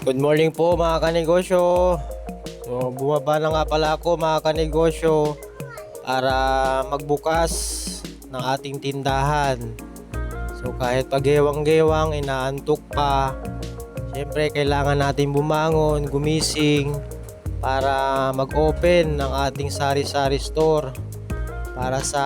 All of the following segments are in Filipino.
Good morning po mga kanegosyo. So, bumaba na nga pala ako mga kanegosyo para magbukas ng ating tindahan. So kahit paghewang-gewang, inaantok pa, siyempre kailangan natin bumangon, gumising para mag-open ng ating sari-sari store para sa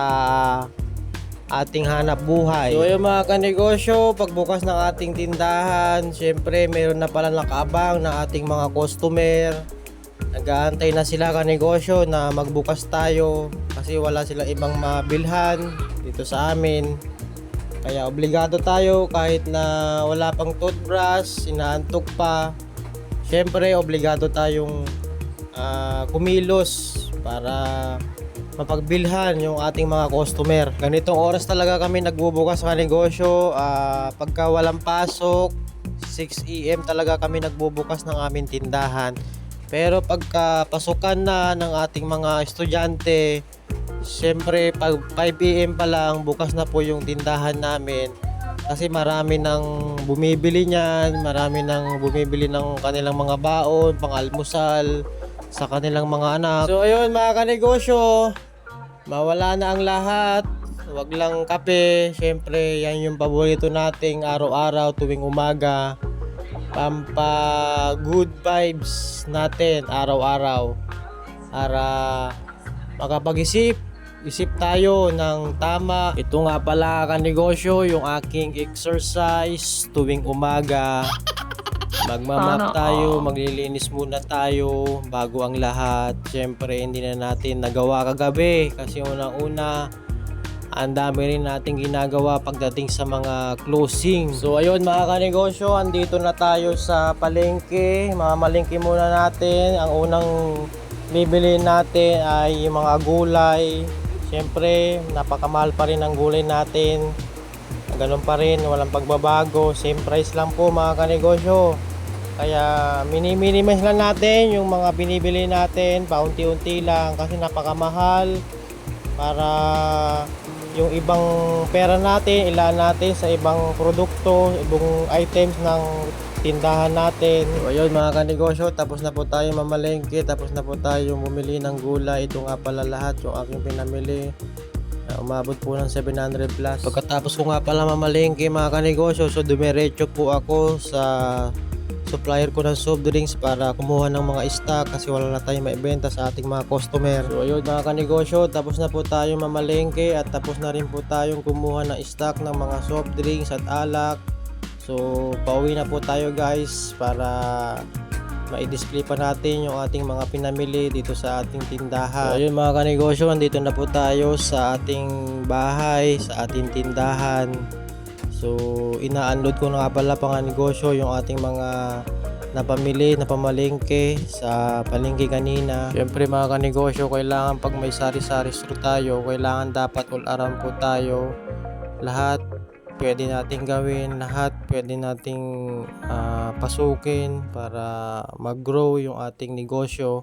ating hanap buhay. So yung mga kanegosyo, pagbukas ng ating tindahan, syempre meron na pala nakaabang ng ating mga customer. Nag-aantay na sila kanegosyo na magbukas tayo kasi wala silang ibang mabilhan dito sa amin. Kaya obligado tayo kahit na wala pang toothbrush, inaantok pa. Syempre obligado tayong kumilos para mapagbilhan yung ating mga customer. Ganitong oras talaga kami nagbubukas sa negosyo. Pagka walang pasok, 6 AM talaga kami nagbubukas ng aming tindahan. Pero pagka pasukan na ng ating mga estudyante, siyempre pag 5 AM pa lang, bukas na po yung tindahan namin. Kasi marami nang bumibili niyan, marami nang bumibili ng kanilang mga baon, pang-almusal sa kanilang mga anak. So ayun mga kanegosyo, mawala na ang lahat, wag lang kape. Siyempre yan yung paborito nating araw-araw tuwing umaga, pampa good vibes natin araw-araw para makapag-isip tayo ng tama. Ito nga pala kanegosyo yung aking exercise tuwing umaga. Magmamap tayo, maglilinis muna tayo bago ang lahat. Siyempre hindi na natin nagawa kagabi kasi unang-una ang dami rin nating ginagawa pagdating sa mga closing. So ayun mga kanegosyo, andito na tayo sa palengke. Mamalengke muna natin. Ang unang bibili natin ay yung mga gulay. Siyempre napakamahal pa rin ang gulay natin. Ganun pa rin, walang pagbabago. Same price lang po mga kanegosyo. Kaya minimize lang natin yung mga binibili natin, paunti-unti lang kasi napakamahal. Para yung ibang pera natin, ilaan natin sa ibang produkto, ibang items ng tindahan natin. So ayun mga kanegosyo, tapos na po tayo mamalengke, tapos na po tayo bumili ng gulay. Ito nga pala lahat yung aking pinamili. Umabot po ng 700 plus. Pagkatapos ko nga pala mamalengke mga kanegosyo, so dumiretso po ako sa supplier ko ng soft drinks para kumuha ng mga stock kasi wala na tayong maibenta sa ating mga customer. So ayun mga kanegosyo, tapos na po tayo mamalengke at tapos na rin po tayong kumuha ng stock ng mga soft drinks at alak. So pauwi na po tayo guys para ma-display pa natin yung ating mga pinamili dito sa ating tindahan. So ayun mga kanegosyo, andito na po tayo sa ating bahay, sa ating tindahan. So ina-unload ko na nga pala pang negosyo yung ating mga napamili, napamalengke sa palengke kanina. Siyempre mga kanegosyo, kailangan pag may sari-sari store tayo, kailangan dapat all around po tayo. Lahat pwede nating gawin, lahat pwede nating pasukin para mag-grow yung ating negosyo.